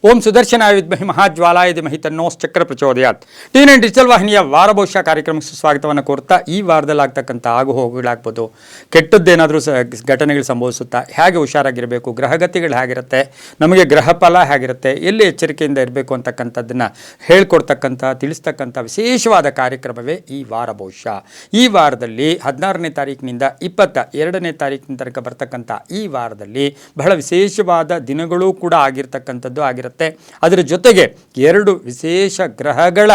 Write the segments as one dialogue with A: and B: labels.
A: ಓಂ ಸುದರ್ಶನಾಯ ವಿದ್ಮಹಿ ಮಹಾಜ್ವಾಲಾಯ ಧೀಮಹಿ ತನ್ನೋಶ್ಚಕ್ರ ಪ್ರಚೋದಯಾತ್. ಟಿ9 ಡಿಜಿಟಲ್ ವಾಹಿನಿಯ ವಾರ ಭವಿಷ್ಯ ಕಾರ್ಯಕ್ರಮಕ್ಕೆ ಸುಸ್ವಾಗತವನ್ನು ಕೋರ್ತಾ, ಈ ವಾರದಲ್ಲಿ ಆಗ್ತಕ್ಕಂಥ ಆಗುಹೋಗುಗಳಾಗ್ಬೋದು, ಕೆಟ್ಟದ್ದೇನಾದರೂ ಘಟನೆಗಳು ಸಂಭವಿಸುತ್ತಾ, ಹೇಗೆ ಹುಷಾರಾಗಿರಬೇಕು, ಗ್ರಹಗತಿಗಳು ಹೇಗಿರುತ್ತೆ, ನಮಗೆ ಗ್ರಹ ಫಲ ಹೇಗಿರುತ್ತೆ, ಎಲ್ಲಿ ಎಚ್ಚರಿಕೆಯಿಂದ ಇರಬೇಕು ಅಂತಕ್ಕಂಥದ್ದನ್ನು ಹೇಳ್ಕೊಡ್ತಕ್ಕಂಥ ತಿಳಿಸ್ತಕ್ಕಂಥ ವಿಶೇಷವಾದ ಕಾರ್ಯಕ್ರಮವೇ ಈ ವಾರ ಭವಿಷ್ಯ. ಈ ವಾರದಲ್ಲಿ 16ನೇ ತಾರೀಕಿನಿಂದ 22ನೇ ತಾರೀಕಿನ ತನಕ ಬರ್ತಕ್ಕಂಥ ಈ ವಾರದಲ್ಲಿ ಬಹಳ ವಿಶೇಷವಾದ ದಿನಗಳೂ ಕೂಡ ಆಗಿರ್ತಕ್ಕಂಥದ್ದು ಆಗಿರುತ್ತೆ. ಅದರ ಜೊತೆಗೆ 2 ವಿಶೇಷ ಗ್ರಹಗಳ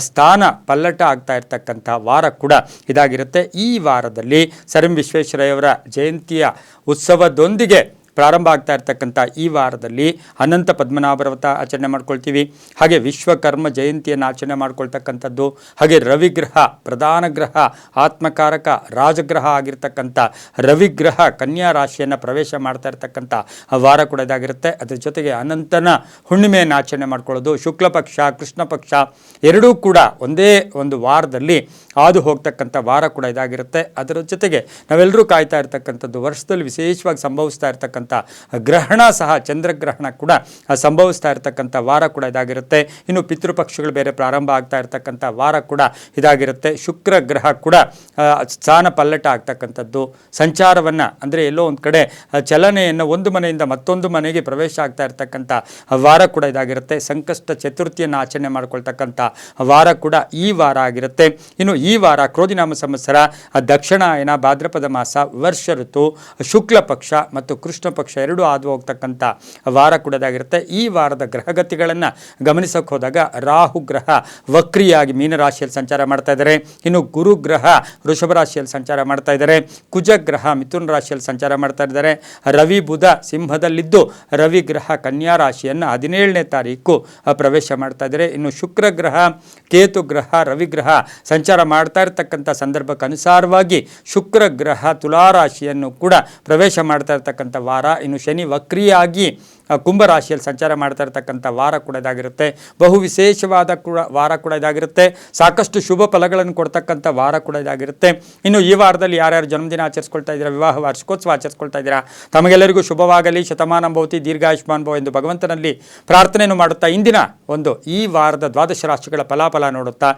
A: ಸ್ಥಾನ ಪಲ್ಲಟ ಆಗ್ತಾ ಇರ್ತಕ್ಕಂಥ ವಾರ ಕೂಡ ಇದಾಗಿರುತ್ತೆ. ಈ ವಾರದಲ್ಲಿ ಸರ್ ಎಂ ವಿಶ್ವೇಶ್ವರಯ್ಯವರ ಜಯಂತಿಯ ಉತ್ಸವದೊಂದಿಗೆ ಪ್ರಾರಂಭ ಆಗ್ತಾ ಇರ್ತಕ್ಕಂಥ ಈ ವಾರದಲ್ಲಿ ಅನಂತ ಪದ್ಮನಾಭರ ವ್ರತ ಆಚರಣೆ ಮಾಡ್ಕೊಳ್ತೀವಿ. ಹಾಗೆ ವಿಶ್ವಕರ್ಮ ಜಯಂತಿಯನ್ನು ಆಚರಣೆ ಮಾಡ್ಕೊಳ್ತಕ್ಕಂಥದ್ದು, ಹಾಗೆ ರವಿಗ್ರಹ ಪ್ರಧಾನ ಗ್ರಹ ಆತ್ಮಕಾರಕ ರಾಜಗ್ರಹ ಆಗಿರ್ತಕ್ಕಂಥ ರವಿಗ್ರಹ ಕನ್ಯಾ ರಾಶಿಯನ್ನು ಪ್ರವೇಶ ಮಾಡ್ತಾ ಇರ್ತಕ್ಕಂಥ ವಾರ ಕೂಡ ಇದಾಗಿರುತ್ತೆ. ಅದರ ಜೊತೆಗೆ ಅನಂತನ ಹುಣ್ಣಿಮೆಯನ್ನು ಆಚರಣೆ ಮಾಡ್ಕೊಳ್ಳೋದು, ಶುಕ್ಲ ಪಕ್ಷ ಕೃಷ್ಣ ಪಕ್ಷ ಎರಡೂ ಕೂಡ ಒಂದೇ ಒಂದು ವಾರದಲ್ಲಿ ಹಾದು ಹೋಗ್ತಕ್ಕಂಥ ವಾರ ಕೂಡ ಇದಾಗಿರುತ್ತೆ. ಅದರ ಜೊತೆಗೆ ನಾವೆಲ್ಲರೂ ಕಾಯ್ತಾ ಇರ್ತಕ್ಕಂಥದ್ದು, ವರ್ಷದಲ್ಲಿ ವಿಶೇಷವಾಗಿ ಸಂಭವಿಸ್ತಾ ಇರ್ತಕ್ಕಂಥ ಗ್ರಹಣ ಸಹ, ಚಂದ್ರಗ್ರಹಣ ಕೂಡ ಸಂಭವಿಸ್ತಾ ಇರ್ತಕ್ಕಂಥ ವಾರ ಕೂಡ ಇದಾಗಿರುತ್ತೆ. ಇನ್ನು ಪಿತೃಪಕ್ಷಗಳು ಬೇರೆ ಪ್ರಾರಂಭ ಆಗ್ತಾ ಇರ್ತಕ್ಕಂಥ ವಾರ ಕೂಡ ಇದಾಗಿರುತ್ತೆ. ಶುಕ್ರ ಗ್ರಹ ಕೂಡ ಸ್ಥಾನ ಪಲ್ಲಟ ಆಗ್ತಕ್ಕಂಥದ್ದು, ಸಂಚಾರವನ್ನು ಅಂದರೆ ಎಲ್ಲೋ ಒಂದು ಕಡೆ ಚಲನೆಯನ್ನು ಒಂದು ಮನೆಯಿಂದ ಮತ್ತೊಂದು ಮನೆಗೆ ಪ್ರವೇಶ ಆಗ್ತಾ ಇರ್ತಕ್ಕಂಥ ವಾರ ಕೂಡ ಇದಾಗಿರುತ್ತೆ. ಸಂಕಷ್ಟ ಚತುರ್ಥಿಯನ್ನು ಆಚರಣೆ ಮಾಡ್ಕೊಳ್ತಕ್ಕಂಥ ವಾರ ಕೂಡ ಈ ವಾರ ಆಗಿರುತ್ತೆ. ಇನ್ನು ಈ ವಾರ ಕ್ರೋಧಿನಾಮ ಸಂವತ್ಸರ, ದಕ್ಷಿಣಾಯನ, ಭಾದ್ರಪದ ಮಾಸ, ವರ್ಷ ಋತು, ಶುಕ್ಲ ಪಕ್ಷ ಮತ್ತು ಕೃಷ್ಣ ಪಕ್ಷ ಎರಡೂ ಹಾದು ಹೋಗ್ತಕ್ಕಂಥ ವಾರ ಕೂಡ ಇದಾಗಿರುತ್ತೆ. ಈ ವಾರದ ಗ್ರಹಗತಿಗಳನ್ನು ಗಮನಿಸೋಕೆ ಹೋದಾಗ ರಾಹು ಗ್ರಹ ವಕ್ರಿಯಾಗಿ ಮೀನರಾಶಿಯಲ್ಲಿ ಸಂಚಾರ ಮಾಡ್ತಾ ಇದ್ದಾರೆ. ಇನ್ನು ಗುರು ಗ್ರಹ ವೃಷಭ ರಾಶಿಯಲ್ಲಿ ಸಂಚಾರ ಮಾಡ್ತಾ ಇದ್ದಾರೆ. ಕುಜ ಗ್ರಹ ಮಿಥುನ ರಾಶಿಯಲ್ಲಿ ಸಂಚಾರ ಮಾಡ್ತಾ ಇದ್ದಾರೆ. ರವಿ ಬುಧ ಸಿಂಹದಲ್ಲಿದ್ದು ರವಿ ಗ್ರಹ ಕನ್ಯಾ ರಾಶಿಯನ್ನು 17ನೇ ತಾರೀಕು ಪ್ರವೇಶ ಮಾಡ್ತಾ ಇದ್ದಾರೆ. ಇನ್ನು ಶುಕ್ರ ಗ್ರಹ ಕೇತು ಗ್ರಹ ರವಿಗ್ರಹ ಸಂಚಾರ ಮಾಡ್ತಾ ಇರ್ತಕ್ಕಂಥ ಸಂದರ್ಭಕ್ಕೆ ಅನುಸಾರವಾಗಿ ಶುಕ್ರ ಗ್ರಹ ತುಲಾರಾಶಿಯನ್ನು ಕೂಡ ಪ್ರವೇಶ ಮಾಡ್ತಾ ಇರ್ತಕ್ಕಂಥ ವಾರ. ಇನ್ನು ಶನಿ ವಕ್ರಿಯಾಗಿ ಕುಂಭರಾಶಿಯಲ್ಲಿ ಸಂಚಾರ ಮಾಡ್ತಾ ಇರ್ತಕ್ಕಂಥ ವಾರ ಕೂಡ ಇದಾಗಿರುತ್ತೆ. ಬಹು ವಿಶೇಷವಾದ ವಾರ ಕೂಡ ಇದಾಗಿರುತ್ತೆ. ಸಾಕಷ್ಟು ಶುಭ ಫಲಗಳನ್ನು ಕೊಡ್ತಕ್ಕಂಥ ವಾರ ಕೂಡ ಇದಾಗಿರುತ್ತೆ. ಇನ್ನು ಈ ವಾರದಲ್ಲಿ ಯಾರ್ಯಾರು ಜನ್ಮದಿನ ಆಚರಿಸ್ಕೊಳ್ತಾ ಇದ್ದೀರಾ, ವಿವಾಹ ವಾರ್ಷಿಕೋತ್ಸವ ಆಚರಿಸ್ಕೊಳ್ತಾ ಇದ್ದೀರಾ, ತಮಗೆಲ್ಲರಿಗೂ ಶುಭವಾಗಲಿ, ಶತಮಾನ ಭವತಿ, ದೀರ್ಘಾಯುಷ್ಮಾನ್ ಭವ ಎಂದು ಭಗವಂತನಲ್ಲಿ ಪ್ರಾರ್ಥನೆಯನ್ನು ಮಾಡುತ್ತಾ ಇಂದಿನ ಈ ವಾರದ ದ್ವಾದಶ ರಾಶಿಗಳ ಫಲಾಫಲ ನೋಡುತ್ತಾ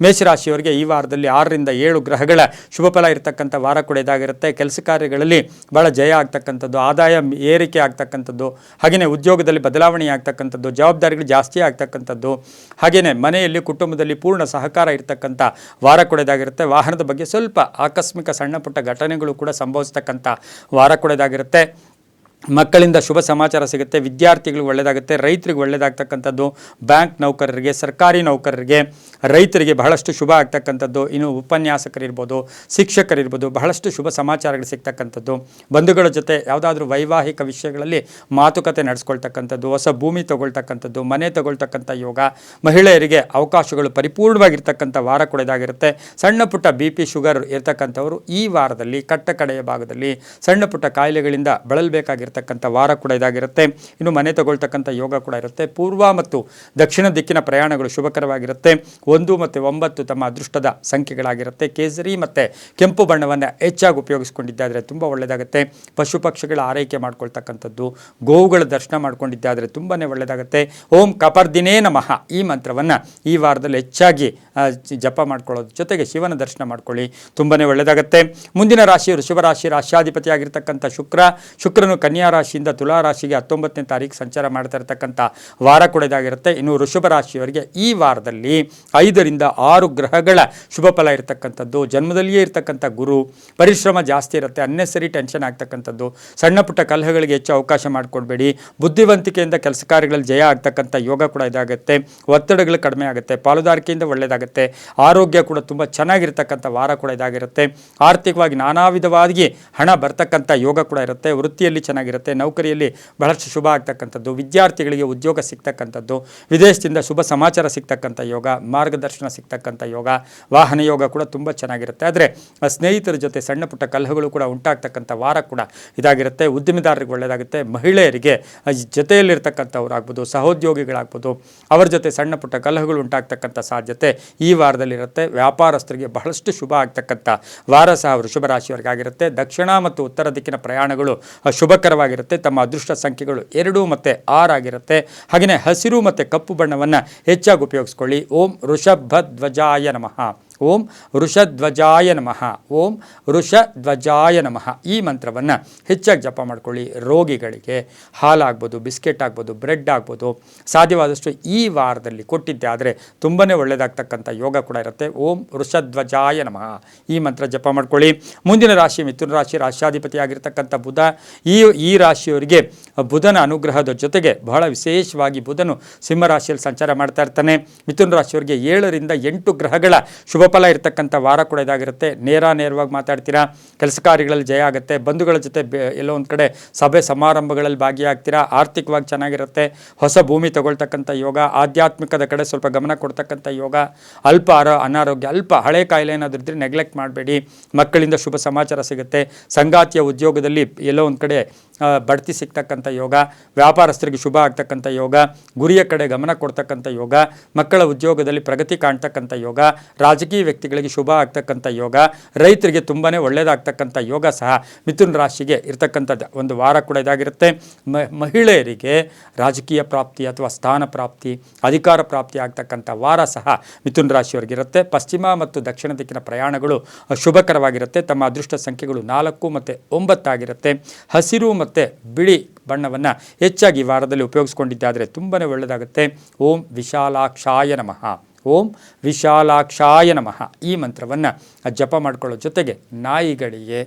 A: ಮೇಷರಾಶಿಯವರಿಗೆ ಈ ವಾರದಲ್ಲಿ 6ರಿಂದ 7 ಗ್ರಹಗಳ ಶುಭ ಫಲ ಇರತಕ್ಕಂಥ ವಾರ ಕೂಡ ಇದಾಗಿರುತ್ತೆ. ಕೆಲಸ ಕಾರ್ಯಗಳಲ್ಲಿ ಬಹಳ ಜಯ ಆಗ್ತಕ್ಕಂಥದ್ದು, ಆದಾಯ ಏರಿಕೆ ಆಗ್ತಕ್ಕಂಥದ್ದು, ಹಾಗೆಯೇ ಉದ್ಯೋಗದಲ್ಲಿ ಬದಲಾವಣೆ ಆಗ್ತಕ್ಕಂಥದ್ದು, ಜವಾಬ್ದಾರಿಗಳು ಜಾಸ್ತಿ ಆಗ್ತಕ್ಕಂಥದ್ದು, ಹಾಗೆಯೇ ಮನೆಯಲ್ಲಿ ಕುಟುಂಬದಲ್ಲಿ ಪೂರ್ಣ ಸಹಕಾರ ಇರತಕ್ಕಂಥ ವಾರ ಕೂಡ ಇದಾಗಿರುತ್ತೆ. ವಾಹನದ ಬಗ್ಗೆ ಸ್ವಲ್ಪ ಆಕಸ್ಮಿಕ ಸಣ್ಣ ಪುಟ್ಟ ಘಟನೆಗಳು ಕೂಡ ಸಂಭವಿಸ್ತಕ್ಕಂಥ ವಾರ ಕೂಡ ಇದಾಗಿರುತ್ತೆ. ಮಕ್ಕಳಿಂದ ಶುಭ ಸಮಾಚಾರ ಸಿಗುತ್ತೆ. ವಿದ್ಯಾರ್ಥಿಗಳಿಗೆ ಒಳ್ಳೆಯದಾಗುತ್ತೆ. ರೈತರಿಗೆ ಒಳ್ಳೆಯದಾಗ್ತಕ್ಕಂಥದ್ದು, ಬ್ಯಾಂಕ್ ನೌಕರರಿಗೆ, ಸರ್ಕಾರಿ ನೌಕರರಿಗೆ, ರೈತರಿಗೆ ಬಹಳಷ್ಟು ಶುಭ ಆಗ್ತಕ್ಕಂಥದ್ದು. ಇನ್ನು ಉಪನ್ಯಾಸಕರಿರ್ಬೋದು, ಶಿಕ್ಷಕರಿರ್ಬೋದು, ಬಹಳಷ್ಟು ಶುಭ ಸಮಾಚಾರಗಳು ಸಿಗ್ತಕ್ಕಂಥದ್ದು. ಬಂಧುಗಳ ಜೊತೆ ಯಾವುದಾದ್ರೂ ವೈವಾಹಿಕ ವಿಷಯಗಳಲ್ಲಿ ಮಾತುಕತೆ ನಡೆಸ್ಕೊಳ್ತಕ್ಕಂಥದ್ದು, ಹೊಸ ಭೂಮಿ ತಗೊಳ್ತಕ್ಕಂಥದ್ದು, ಮನೆ ತಗೊಳ್ತಕ್ಕಂಥ ಯೋಗ, ಮಹಿಳೆಯರಿಗೆ ಅವಕಾಶಗಳು ಪರಿಪೂರ್ಣವಾಗಿರ್ತಕ್ಕಂಥ ವಾರ ಕೂಡ ಇದಾಗಿರುತ್ತೆ. ಸಣ್ಣ ಪುಟ್ಟ BP ಶುಗರ್ ಇರ್ತಕ್ಕಂಥವರು ಈ ವಾರದಲ್ಲಿ ಕಟ್ಟಕಡೆಯ ಭಾಗದಲ್ಲಿ ಸಣ್ಣ ಪುಟ್ಟ ಕಾಯಿಲೆಗಳಿಂದ ಬಳಲಬೇಕಾಗಿರ್ತಕ್ಕಂಥ ವಾರ ಕೂಡ ಇದಾಗಿರುತ್ತೆ. ಇನ್ನು ಮನೆ ತಗೊಳ್ತಕ್ಕಂಥ ಯೋಗ ಕೂಡ ಇರುತ್ತೆ. ಪೂರ್ವ ಮತ್ತು ದಕ್ಷಿಣ ದಿಕ್ಕಿನ ಪ್ರಯಾಣಗಳು ಶುಭಕರವಾಗಿರುತ್ತೆ. 1 ಮತ್ತು 9 ತಮ್ಮ ಅದೃಷ್ಟದ ಸಂಖ್ಯೆಗಳಾಗಿರುತ್ತೆ. ಕೇಸರಿ ಮತ್ತು ಕೆಂಪು ಬಣ್ಣವನ್ನು ಹೆಚ್ಚಾಗಿ ಉಪಯೋಗಿಸ್ಕೊಂಡಿದ್ದಾದರೆ ತುಂಬ ಒಳ್ಳೆಯದಾಗುತ್ತೆ. ಪಶು ಪಕ್ಷಿಗಳ ಆರೈಕೆ ಮಾಡ್ಕೊಳ್ತಕ್ಕಂಥದ್ದು, ಗೋವುಗಳ ದರ್ಶನ ಮಾಡ್ಕೊಂಡಿದ್ದಾದರೆ ತುಂಬಾ ಒಳ್ಳೆಯದಾಗುತ್ತೆ. ಓಂ ಕಪರ್ದಿನೇ ನಮಃ ಈ ಮಂತ್ರವನ್ನು ಈ ವಾರದಲ್ಲಿ ಹೆಚ್ಚಾಗಿ ಜಪ ಮಾಡ್ಕೊಳ್ಳೋದ್ರ ಜೊತೆಗೆ ಶಿವನ ದರ್ಶನ ಮಾಡ್ಕೊಳ್ಳಿ, ತುಂಬಾ ಒಳ್ಳೆಯದಾಗುತ್ತೆ. ಮುಂದಿನ ರಾಶಿ ವೃಷಭ ರಾಶಿ. ರಾಶ್ಯಾಧಿಪತಿಯಾಗಿರ್ತಕ್ಕಂಥ ಶುಕ್ರನು ಕನ್ಯಾ ರಾಶಿಯಿಂದ ತುಲಾ ರಾಶಿಗೆ 19ನೇ ತಾರೀಕು ಸಂಚಾರ ಮಾಡ್ತಾ ಇರತಕ್ಕಂಥ ವಾರ ಕೂಡ ಇದಾಗಿರುತ್ತೆ. ಇನ್ನು ವೃಷಭ ರಾಶಿಯವರಿಗೆ ಈ ವಾರದಲ್ಲಿ 5ರಿಂದ 6 ಗ್ರಹಗಳ ಶುಭ ಫಲ ಇರತಕ್ಕಂಥದ್ದು. ಜನ್ಮದಲ್ಲಿಯೇ ಇರತಕ್ಕಂಥ ಗುರು, ಪರಿಶ್ರಮ ಜಾಸ್ತಿ ಇರುತ್ತೆ, ಅನ್ನೆಸರಿ ಟೆನ್ಷನ್ ಆಗ್ತಕ್ಕಂಥದ್ದು, ಸಣ್ಣ ಪುಟ್ಟ ಕಲಹಗಳಿಗೆ ಹೆಚ್ಚು ಅವಕಾಶ ಮಾಡಿಕೊಡ್ಬೇಡಿ. ಬುದ್ಧಿವಂತಿಕೆಯಿಂದ ಕೆಲಸ ಕಾರ್ಯಗಳಲ್ಲಿ ಜಯ ಆಗ್ತಕ್ಕಂಥ ಯೋಗ ಕೂಡ ಇದಾಗುತ್ತೆ. ಒತ್ತಡಗಳು ಕಡಿಮೆ ಆಗುತ್ತೆ, ಪಾಲುದಾರಿಕೆಯಿಂದ ಒಳ್ಳೆಯದಾಗುತ್ತೆ. ಆರೋಗ್ಯ ಕೂಡ ತುಂಬ ಚೆನ್ನಾಗಿರ್ತಕ್ಕಂಥ ವಾರ ಕೂಡ ಇದಾಗಿರುತ್ತೆ. ಆರ್ಥಿಕವಾಗಿ ನಾನಾ ವಿಧವಾಗಿ ಹಣ ಬರ್ತಕ್ಕಂಥ ಯೋಗ ಕೂಡ ಇರುತ್ತೆ. ವೃತ್ತಿಯಲ್ಲಿ ಚೆನ್ನಾಗಿರುತ್ತೆ, ನೌಕರಿಯಲ್ಲಿ ಬಹಳಷ್ಟು ಶುಭ ಆಗ್ತಕ್ಕಂಥದ್ದು, ವಿದ್ಯಾರ್ಥಿಗಳಿಗೆ ಉದ್ಯೋಗ ಸಿಗ್ತಕ್ಕಂಥದ್ದು, ವಿದೇಶದಿಂದ ಶುಭ ಸಮಾಚಾರ ಸಿಗ್ತಕ್ಕಂಥ ಯೋಗ, ಮಾರ್ಗದರ್ಶನ ಸಿಗ್ತಕ್ಕಂಥ ಯೋಗ, ವಾಹನ ಯೋಗ ಕೂಡ ತುಂಬ ಚೆನ್ನಾಗಿರುತ್ತೆ. ಆದರೆ ಸ್ನೇಹಿತರ ಜೊತೆ ಸಣ್ಣ ಪುಟ್ಟ ಕಲಹಗಳು ಕೂಡ ಉಂಟಾಗ್ತಕ್ಕಂಥ ವಾರ ಕೂಡ ಇದಾಗಿರುತ್ತೆ. ಉದ್ಯಮಿದಾರರಿಗೆ ಒಳ್ಳೆಯದಾಗುತ್ತೆ. ಮಹಿಳೆಯರಿಗೆ ಜೊತೆಯಲ್ಲಿರ್ತಕ್ಕಂಥವ್ರಾಗ್ಬೋದು, ಸಹೋದ್ಯೋಗಿಗಳಾಗ್ಬೋದು, ಅವರ ಜೊತೆ ಸಣ್ಣ ಪುಟ್ಟ ಕಲಹಗಳು ಉಂಟಾಗ್ತಕ್ಕಂಥ ಸಾಧ್ಯತೆ ಈ ವಾರದಲ್ಲಿರುತ್ತೆ. ವ್ಯಾಪಾರಸ್ಥರಿಗೆ ಬಹಳಷ್ಟು ಶುಭ ಆಗ್ತಕ್ಕಂಥ ವಾರ ಸಹ ವೃಷಭ ರಾಶಿಯವರಿಗಾಗಿರುತ್ತೆ. ದಕ್ಷಿಣ ಮತ್ತು ಉತ್ತರ ದಿಕ್ಕಿನ ಪ್ರಯಾಣಗಳು ಶುಭಕರವಾಗಿ ಶುಭಕರವಾಗಿರುತ್ತೆ. ತಮ್ಮ ಅದೃಷ್ಟ ಸಂಖ್ಯೆಗಳು 2 ಮತ್ತು 6 ಆಗಿರುತ್ತೆ. ಹಾಗೆಯೇ ಹಸಿರು ಮತ್ತು ಕಪ್ಪು ಬಣ್ಣವನ್ನು ಹೆಚ್ಚಾಗಿ ಉಪಯೋಗಿಸ್ಕೊಳ್ಳಿ. ಓಂ ವೃಷಭಧ್ವಜಾಯ ನಮಃ. ಓಂ ವೃಷಧ್ವಜಾಯ ನಮಃ. ಓಂ ವೃಷಧ್ವಜಾಯ ನಮಃ. ಈ ಮಂತ್ರವನ್ನು ಹೆಚ್ಚಾಗಿ ಜಪ ಮಾಡ್ಕೊಳ್ಳಿ. ರೋಗಿಗಳಿಗೆ ಹಾಲಾಗ್ಬೋದು, ಬಿಸ್ಕೆಟ್ ಆಗ್ಬೋದು, ಬ್ರೆಡ್ ಆಗ್ಬೋದು, ಸಾಧ್ಯವಾದಷ್ಟು ಈ ವಾರದಲ್ಲಿ ಕೊಟ್ಟಿದ್ದೆ ಆದರೆ ತುಂಬಾ ಒಳ್ಳೆಯದಾಗ್ತಕ್ಕಂಥ ಯೋಗ ಕೂಡ ಇರುತ್ತೆ. ಓಂ ವೃಷಧ್ವಜಾಯ ನಮಃ ಈ ಮಂತ್ರ ಜಪ ಮಾಡ್ಕೊಳ್ಳಿ. ಮುಂದಿನ ರಾಶಿ ಮಿಥುನ ರಾಶಿ. ರಾಶ್ಯಾಧಿಪತಿ ಆಗಿರ್ತಕ್ಕಂಥ ಬುಧ. ಈ ರಾಶಿಯವರಿಗೆ ಬುಧನ ಅನುಗ್ರಹದ ಜೊತೆಗೆ ಬಹಳ ವಿಶೇಷವಾಗಿ ಬುಧನು ಸಿಂಹರಾಶಿಯಲ್ಲಿ ಸಂಚಾರ ಮಾಡ್ತಾ ಇರ್ತಾನೆ. ಮಿಥುನ ರಾಶಿಯವರಿಗೆ 7ರಿಂದ 8 ಗ್ರಹಗಳ ಶುಭ ಫಲ ಇರತಕ್ಕಂಥ ವಾರ ಕೂಡ ಇದಾಗಿರುತ್ತೆ. ನೇರವಾಗಿ ಮಾತಾಡ್ತೀರಾ, ಕೆಲಸ ಕಾರ್ಯಗಳಲ್ಲಿ ಜಯ ಆಗುತ್ತೆ. ಬಂಧುಗಳ ಜೊತೆ ಎಲ್ಲೋ ಒಂದು ಕಡೆ ಸಭೆ ಸಮಾರಂಭಗಳಲ್ಲಿ ಭಾಗಿಯಾಗ್ತೀರಾ. ಆರ್ಥಿಕವಾಗಿ ಚೆನ್ನಾಗಿರುತ್ತೆ. ಹೊಸ ಭೂಮಿ ತಗೊಳ್ತಕ್ಕಂಥ ಯೋಗ, ಆಧ್ಯಾತ್ಮಿಕದ ಕಡೆ ಸ್ವಲ್ಪ ಗಮನ ಕೊಡ್ತಕ್ಕಂಥ ಯೋಗ. ಅಲ್ಪ ಅನಾರೋಗ್ಯ, ಅಲ್ಪ ಹಳೆ ಕಾಯಿಲೆ ಏನಾದರೂ ಇದ್ದರೆ ನೆಗ್ಲೆಕ್ಟ್ ಮಾಡಬೇಡಿ. ಮಕ್ಕಳಿಂದ ಶುಭ ಸಮಾಚಾರ ಸಿಗುತ್ತೆ. ಸಂಗಾತಿಯ ಉದ್ಯೋಗದಲ್ಲಿ ಎಲ್ಲೋ ಒಂದು ಕಡೆ ಬಡ್ತಿ ಸಿಗ್ತಕ್ಕಂಥ ಯೋಗ. ವ್ಯಾಪಾರಸ್ಥರಿಗೆ ಶುಭ ಆಗ್ತಕ್ಕಂಥ ಯೋಗ. ಗುರಿಯ ಕಡೆ ಗಮನ ಕೊಡ್ತಕ್ಕಂಥ ಯೋಗ. ಮಕ್ಕಳ ಉದ್ಯೋಗದಲ್ಲಿ ಪ್ರಗತಿ ಕಾಣ್ತಕ್ಕಂಥ ಯೋಗ. ರಾಜಕೀಯ ವ್ಯಕ್ತಿಗಳಿಗೆ ಶುಭ ಆಗ್ತಕ್ಕಂಥ ಯೋಗ. ರೈತರಿಗೆ ತುಂಬಾ ಒಳ್ಳೆಯದಾಗ್ತಕ್ಕಂಥ ಯೋಗ ಸಹ ಮಿಥುನ ರಾಶಿಗೆ ಇರ್ತಕ್ಕಂಥದ್ದು ಒಂದು ವಾರ ಕೂಡ ಇದಾಗಿರುತ್ತೆ. ಮಹಿಳೆಯರಿಗೆ ರಾಜಕೀಯ ಪ್ರಾಪ್ತಿ ಅಥವಾ ಸ್ಥಾನ ಪ್ರಾಪ್ತಿ, ಅಧಿಕಾರ ಪ್ರಾಪ್ತಿ ಆಗ್ತಕ್ಕಂಥ ವಾರ ಸಹ ಮಿಥುನ ರಾಶಿಯವರಿಗಿರುತ್ತೆ. ಪಶ್ಚಿಮ ಮತ್ತು ದಕ್ಷಿಣ ದಿಕ್ಕಿನ ಪ್ರಯಾಣಗಳು ಶುಭಕರವಾಗಿರುತ್ತೆ. ತಮ್ಮ ಅದೃಷ್ಟ ಸಂಖ್ಯೆಗಳು 4 ಮತ್ತು 9 ಆಗಿರುತ್ತೆ. ಹಸಿರು ಮತ್ತು ಬಿಳಿ ಬಣ್ಣವನ್ನು ಹೆಚ್ಚಾಗಿ ಈ ವಾರದಲ್ಲಿ ಉಪಯೋಗಿಸ್ಕೊಂಡಿದ್ದಾದರೆ ತುಂಬಾ ಒಳ್ಳೆಯದಾಗುತ್ತೆ. ಓಂ ವಿಶಾಲಾಕ್ಷಾಯ ನಮಃ. ಓಂ ವಿಶಾಲಾಕ್ಷಾಯ ನಮಃ ಈ ಮಂತ್ರವನ್ನು ಜಪ ಮಾಡ್ಕೊಳ್ಳೋ ಜೊತೆಗೆ ನಾಯಿಗಳಿಗೆ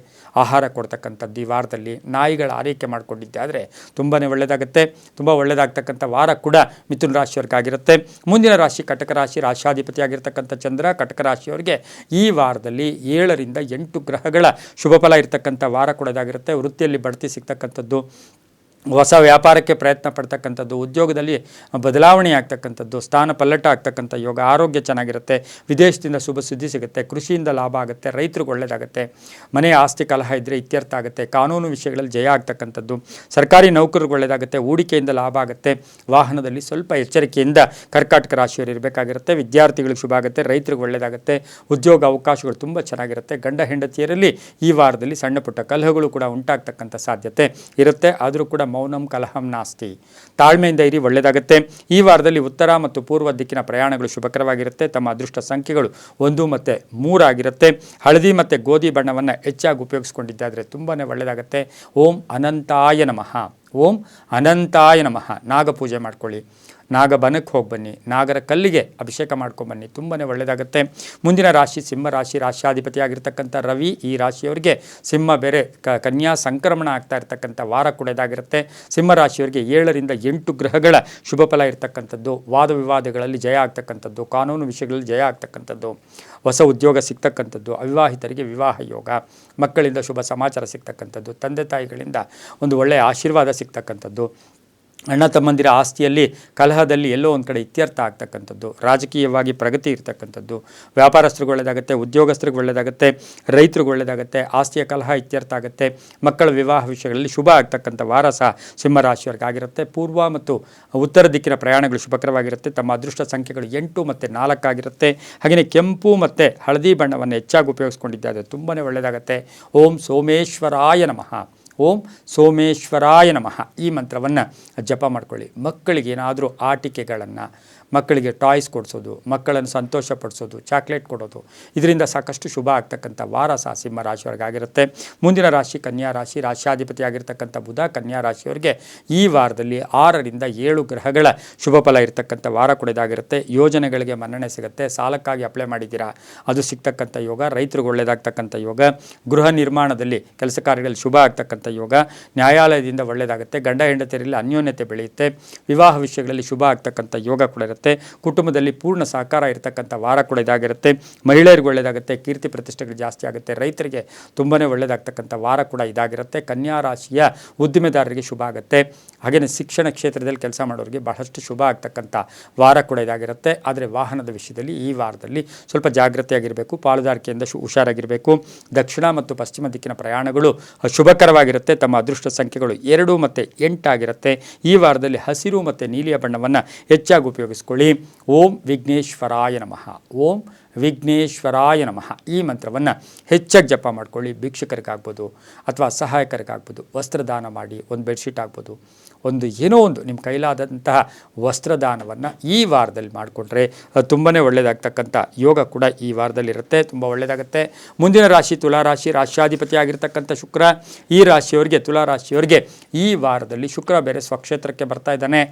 A: ಆಹಾರ ಕೊಡ್ತಕ್ಕಂಥದ್ದು ಈ ವಾರದಲ್ಲಿ ನಾಯಿಗಳ ಆರೈಕೆ ಮಾಡಿಕೊಂಡಿದ್ದೆ ಆದರೆ ತುಂಬಾ ಒಳ್ಳೆಯದಾಗುತ್ತೆ. ತುಂಬ ಒಳ್ಳೆಯದಾಗ್ತಕ್ಕಂಥ ವಾರ ಕೂಡ ಮಿಥುನ ರಾಶಿಯವ್ರಿಗಾಗಿರುತ್ತೆ. ಮುಂದಿನ ರಾಶಿ ಕಟಕ ರಾಶಿ. ರಾಶ್ಯಾಧಿಪತಿ ಆಗಿರ್ತಕ್ಕಂಥ ಚಂದ್ರ ಕಟಕ ರಾಶಿಯವರಿಗೆ ಈ ವಾರದಲ್ಲಿ 7ರಿಂದ 8 ಗ್ರಹಗಳ ಶುಭ ಫಲ ಇರತಕ್ಕಂಥ ವಾರ ಕೂಡ ಇದಾಗಿರುತ್ತೆ. ವೃತ್ತಿಯಲ್ಲಿ ಬಡ್ತಿ ಸಿಗ್ತಕ್ಕಂಥದ್ದು, ಹೊಸ ವ್ಯಾಪಾರಕ್ಕೆ ಪ್ರಯತ್ನ ಪಡ್ತಕ್ಕಂಥದ್ದು, ಉದ್ಯೋಗದಲ್ಲಿ ಬದಲಾವಣೆ ಆಗ್ತಕ್ಕಂಥದ್ದು, ಸ್ಥಾನ ಪಲ್ಲಟ ಆಗ್ತಕ್ಕಂಥ ಯೋಗ. ಆರೋಗ್ಯ ಚೆನ್ನಾಗಿರುತ್ತೆ. ವಿದೇಶದಿಂದ ಶುಭ ಸುದ್ದಿ ಸಿಗುತ್ತೆ. ಕೃಷಿಯಿಂದ ಲಾಭ ಆಗುತ್ತೆ. ರೈತರಿಗೆ ಒಳ್ಳೆಯದಾಗುತ್ತೆ. ಮನೆಯ ಆಸ್ತಿ ಕಲಹ ಇದ್ದರೆ ಇತ್ಯರ್ಥ ಆಗುತ್ತೆ. ಕಾನೂನು ವಿಷಯಗಳಲ್ಲಿ ಜಯ ಆಗ್ತಕ್ಕಂಥದ್ದು. ಸರ್ಕಾರಿ ನೌಕರರಿಗೆ ಒಳ್ಳೆಯದಾಗುತ್ತೆ. ಹೂಡಿಕೆಯಿಂದ ಲಾಭ ಆಗುತ್ತೆ. ವಾಹನದಲ್ಲಿ ಸ್ವಲ್ಪ ಎಚ್ಚರಿಕೆಯಿಂದ ಕರ್ಕಾಟಕ ರಾಶಿಯವರು ಇರಬೇಕಾಗಿರುತ್ತೆ. ವಿದ್ಯಾರ್ಥಿಗಳಿಗೆ ಶುಭ ಆಗುತ್ತೆ. ರೈತರಿಗೆ ಒಳ್ಳೆಯದಾಗುತ್ತೆ. ಉದ್ಯೋಗ ಅವಕಾಶಗಳು ತುಂಬ ಚೆನ್ನಾಗಿರುತ್ತೆ. ಗಂಡ ಹೆಂಡತಿಯರಲ್ಲಿ ಈ ವಾರದಲ್ಲಿ ಸಣ್ಣ ಪುಟ್ಟ ಕಲಹಗಳು ಕೂಡ ಉಂಟಾಗ್ತಕ್ಕಂಥ ಸಾಧ್ಯತೆ ಇರುತ್ತೆ. ಆದರೂ ಕೂಡ ಮೌನಂ ಕಲಹಂ ನಾಸ್ತಿ. ತಾಳ್ಮೆಯಿಂದ ಇರಿ, ಒಳ್ಳೆಯದಾಗುತ್ತೆ. ಈ ವಾರದಲ್ಲಿ ಉತ್ತರ ಮತ್ತು ಪೂರ್ವ ದಿಕ್ಕಿನ ಪ್ರಯಾಣಗಳು ಶುಭಕರವಾಗಿರುತ್ತೆ. ತಮ್ಮ ಅದೃಷ್ಟ ಸಂಖ್ಯೆಗಳು 1 ಮತ್ತು 3 ಆಗಿರುತ್ತೆ. ಹಳದಿ ಮತ್ತು ಗೋಧಿ ಬಣ್ಣವನ್ನು ಹೆಚ್ಚಾಗಿ ಉಪಯೋಗಿಸ್ಕೊಂಡಿದ್ದಾದರೆ ತುಂಬಾ ಒಳ್ಳೆಯದಾಗುತ್ತೆ. ಓಂ ಅನಂತಾಯ ನಮಃ. ಓಂ ಅನಂತಾಯ ನಮಃ. ನಾಗಪೂಜೆ ಮಾಡ್ಕೊಳ್ಳಿ. ನಾಗಬನಕ್ಕೆ ಹೋಗಿ ಬನ್ನಿ. ನಾಗರ ಕಲ್ಲಿಗೆ ಅಭಿಷೇಕ ಮಾಡ್ಕೊಂಬನ್ನಿ. ತುಂಬಾ ಒಳ್ಳೆಯದಾಗುತ್ತೆ. ಮುಂದಿನ ರಾಶಿ ಸಿಂಹ ರಾಶಿ. ರಾಶ್ಯಾಧಿಪತಿ ಆಗಿರ್ತಕ್ಕಂಥ ರವಿ ಈ ರಾಶಿಯವರಿಗೆ ಸಿಂಹ ಬೇರೆ ಕನ್ಯಾ ಸಂಕ್ರಮಣ ಆಗ್ತಾ ಇರ್ತಕ್ಕಂಥ ವಾರ ಕೂಡ ಇದಾಗಿರುತ್ತೆ. ಸಿಂಹ ರಾಶಿಯವರಿಗೆ 7ರಿಂದ 8 ಗ್ರಹಗಳ ಶುಭ ಫಲ ಇರ್ತಕ್ಕಂಥದ್ದು. ವಾದ ವಿವಾದಗಳಲ್ಲಿ ಜಯ ಆಗ್ತಕ್ಕಂಥದ್ದು. ಕಾನೂನು ವಿಷಯಗಳಲ್ಲಿ ಜಯ ಆಗ್ತಕ್ಕಂಥದ್ದು. ಹೊಸ ಉದ್ಯೋಗ ಸಿಗ್ತಕ್ಕಂಥದ್ದು. ಅವಿವಾಹಿತರಿಗೆ ವಿವಾಹ ಯೋಗ. ಮಕ್ಕಳಿಂದ ಶುಭ ಸಮಾಚಾರ ಸಿಗ್ತಕ್ಕಂಥದ್ದು. ತಂದೆ ತಾಯಿಗಳಿಂದ ಒಂದು ಒಳ್ಳೆಯ ಆಶೀರ್ವಾದ ಸಿಗ್ತಕ್ಕಂಥದ್ದು. ಅಣ್ಣ ತಮ್ಮಂದಿರ ಆಸ್ತಿಯಲ್ಲಿ ಕಲಹದಲ್ಲಿ ಎಲ್ಲೋ ಒಂದು ಕಡೆ ಇತ್ಯರ್ಥ ಆಗ್ತಕ್ಕಂಥದ್ದು. ರಾಜಕೀಯವಾಗಿ ಪ್ರಗತಿ ಇರ್ತಕ್ಕಂಥದ್ದು. ವ್ಯಾಪಾರಸ್ಥರಿಗೆ ಒಳ್ಳೆಯದಾಗುತ್ತೆ. ಉದ್ಯೋಗಸ್ಥರಿಗೆ ಒಳ್ಳೆಯದಾಗುತ್ತೆ. ರೈತರಿಗೆ ಒಳ್ಳೆಯದಾಗುತ್ತೆ. ಆಸ್ತಿಯ ಕಲಹ ಇತ್ಯರ್ಥ ಆಗುತ್ತೆ. ಮಕ್ಕಳ ವಿವಾಹ ವಿಷಯಗಳಲ್ಲಿ ಶುಭ ಆಗ್ತಕ್ಕಂಥ ವಾರ ಸಹ ಸಿಂಹರಾಶಿಯವರಿಗಾಗಿರುತ್ತೆ. ಪೂರ್ವ ಮತ್ತು ಉತ್ತರ ದಿಕ್ಕಿನ ಪ್ರಯಾಣಗಳು ಶುಭಕರವಾಗಿರುತ್ತೆ. ತಮ್ಮ ಅದೃಷ್ಟ ಸಂಖ್ಯೆಗಳು 8 ಮತ್ತು 4 ಆಗಿರುತ್ತೆ. ಹಾಗೆಯೇ ಕೆಂಪು ಮತ್ತು ಹಳದಿ ಬಣ್ಣವನ್ನು ಹೆಚ್ಚಾಗಿ ಉಪಯೋಗಿಸ್ಕೊಂಡಿದ್ದಾರೆ. ತುಂಬಾ ಒಳ್ಳೆಯದಾಗುತ್ತೆ. ಓಂ ಸೋಮೇಶ್ವರಾಯ ನಮಃ. ಓಂ ಸೋಮೇಶ್ವರಾಯ ನಮಃ ಈ ಮಂತ್ರವನ್ನು ಜಪ ಮಾಡ್ಕೊಳ್ಳಿ. ಮಕ್ಕಳಿಗೆ ಏನಾದರೂ ಆಟಿಕೆಗಳನ್ನು, ಮಕ್ಕಳಿಗೆ ಟಾಯ್ಸ್ ಕೊಡಿಸೋದು, ಮಕ್ಕಳನ್ನು ಸಂತೋಷಪಡಿಸೋದು, ಚಾಕ್ಲೇಟ್ ಕೊಡೋದು, ಇದರಿಂದ ಸಾಕಷ್ಟು ಶುಭ ಆಗ್ತಕ್ಕಂಥ ವಾರ ಸಹ ಸಿಂಹ ರಾಶಿಯವರಿಗಾಗಿರುತ್ತೆ. ಮುಂದಿನ ರಾಶಿ ಕನ್ಯಾ ರಾಶಿ. ರಾಶ್ಯಾಧಿಪತಿ ಆಗಿರ್ತಕ್ಕಂಥ ಬುಧ ಕನ್ಯಾ ರಾಶಿಯವರಿಗೆ ಈ ವಾರದಲ್ಲಿ 6ರಿಂದ 7 ಗ್ರಹಗಳ ಶುಭ ಫಲ ಇರತಕ್ಕಂಥ ವಾರ ಕೂಡ ಇದಾಗಿರುತ್ತೆ. ಯೋಜನೆಗಳಿಗೆ ಮನ್ನಣೆ ಸಿಗುತ್ತೆ. ಸಾಲಕ್ಕಾಗಿ ಅಪ್ಲೈ ಮಾಡಿದ್ದೀರಾ, ಅದು ಸಿಗ್ತಕ್ಕಂಥ ಯೋಗ. ರೈತರಿಗೆ ಒಳ್ಳೆಯದಾಗ್ತಕ್ಕಂಥ ಯೋಗ. ಗೃಹ ನಿರ್ಮಾಣದಲ್ಲಿ ಕೆಲಸ ಕಾರ್ಯಗಳಲ್ಲಿ ಶುಭ ಆಗ್ತಕ್ಕಂಥ ಯೋಗ. ನ್ಯಾಯಾಲಯದಿಂದ ಒಳ್ಳೆಯದಾಗುತ್ತೆ. ಗಂಡ ಹೆಂಡತಿಯರಲ್ಲಿ ಅನ್ಯೋನ್ಯತೆ ಬೆಳೆಯುತ್ತೆ. ವಿವಾಹ ವಿಷಯಗಳಲ್ಲಿ ಶುಭ ಆಗ್ತಕ್ಕಂಥ ಯೋಗ ಕೂಡ ಇರುತ್ತೆ. ಕುಟುಂಬದಲ್ಲಿ ಪೂರ್ಣ ಸಹಕಾರ ಇರತಕ್ಕಂಥ ವಾರ ಕೂಡ ಇದಾಗಿರುತ್ತೆ. ಮಹಿಳೆಯರಿಗೆ ಒಳ್ಳೆಯದಾಗುತ್ತೆ. ಕೀರ್ತಿ ಪ್ರತಿಷ್ಠೆಗಳು ಜಾಸ್ತಿ ಆಗುತ್ತೆ. ರೈತರಿಗೆ ತುಂಬಾ ಒಳ್ಳೆಯದಾಗ್ತಕ್ಕಂಥ ವಾರ ಕೂಡ ಇದಾಗಿರುತ್ತೆ. ಕನ್ಯಾ ರಾಶಿಯ ಉದ್ದಿಮೆದಾರರಿಗೆ ಶುಭ ಆಗುತ್ತೆ. ಹಾಗೆಯೇ ಶಿಕ್ಷಣ ಕ್ಷೇತ್ರದಲ್ಲಿ ಕೆಲಸ ಮಾಡೋರಿಗೆ ಬಹಳಷ್ಟು ಶುಭ ಆಗ್ತಕ್ಕಂಥ ವಾರ ಕೂಡ ಇದಾಗಿರುತ್ತೆ. ಆದರೆ ವಾಹನದ ವಿಷಯದಲ್ಲಿ ಈ ವಾರದಲ್ಲಿ ಸ್ವಲ್ಪ ಜಾಗೃತಿಯಾಗಿರಬೇಕು. ಪಾಲುದಾರಿಕೆಯಿಂದ ಹುಷಾರಾಗಿರಬೇಕು. ದಕ್ಷಿಣ ಮತ್ತು ಪಶ್ಚಿಮ ದಿಕ್ಕಿನ ಪ್ರಯಾಣಗಳು ಶುಭಕರವಾಗಿರುತ್ತೆ. ತಮ್ಮ ಅದೃಷ್ಟ ಸಂಖ್ಯೆಗಳು 2 ಮತ್ತು 8 ಆಗಿರುತ್ತೆ. ಈ ವಾರದಲ್ಲಿ ಹಸಿರು ಮತ್ತು ನೀಲಿಯ ಬಣ್ಣವನ್ನು ಹೆಚ್ಚಾಗಿ ಉಪಯೋಗಿಸಿಕೊಳ್ಳಿ. ಓಂ ವಿಘ್ನೇಶ್ವರಾಯ ನಮಃ. ಓಂ ವಿಘ್ನೇಶ್ವರಾಯ ನಮಃ ಈ ಮಂತ್ರವನ್ನು ಹೆಚ್ಚಾಗಿ ಜಪ ಮಾಡ್ಕೊಳ್ಳಿ. ಭಿಕ್ಷುಕರಿಗಾಗ್ಬೋದು ಅಥವಾ ಸಹಾಯಕರಿಗಾಗ್ಬೋದು ವಸ್ತ್ರದಾನ ಮಾಡಿ, ಒಂದು ಬೆಡ್ಶೀಟ್ ಆಗ್ಬೋದು, ಒಂದು ಏನೋ ಒಂದು ನಿಮ್ಮ ಕೈಲಾದಂತಹ ವಸ್ತ್ರದಾನವನ್ನು ಈ ವಾರದಲ್ಲಿ ಮಾಡಿಕೊಂಡ್ರೆ ತುಂಬಾ ಒಳ್ಳೆಯದಾಗ್ತಕ್ಕಂಥ ಯೋಗ ಕೂಡ ಈ ವಾರದಲ್ಲಿರುತ್ತೆ. ತುಂಬ ಒಳ್ಳೆಯದಾಗುತ್ತೆ. ಮುಂದಿನ ರಾಶಿ ತುಲಾರಾಶಿ. ರಾಶ್ಯಾಧಿಪತಿ ಆಗಿರ್ತಕ್ಕಂಥ ಶುಕ್ರ ಈ ರಾಶಿಯವರಿಗೆ, ತುಲಾರಾಶಿಯವರಿಗೆ ಈ ವಾರದಲ್ಲಿ ಶುಕ್ರ ಬೇರೆ ಸ್ವಕ್ಷೇತ್ರಕ್ಕೆ ಬರ್ತಾ ಇದ್ದಾನೆ.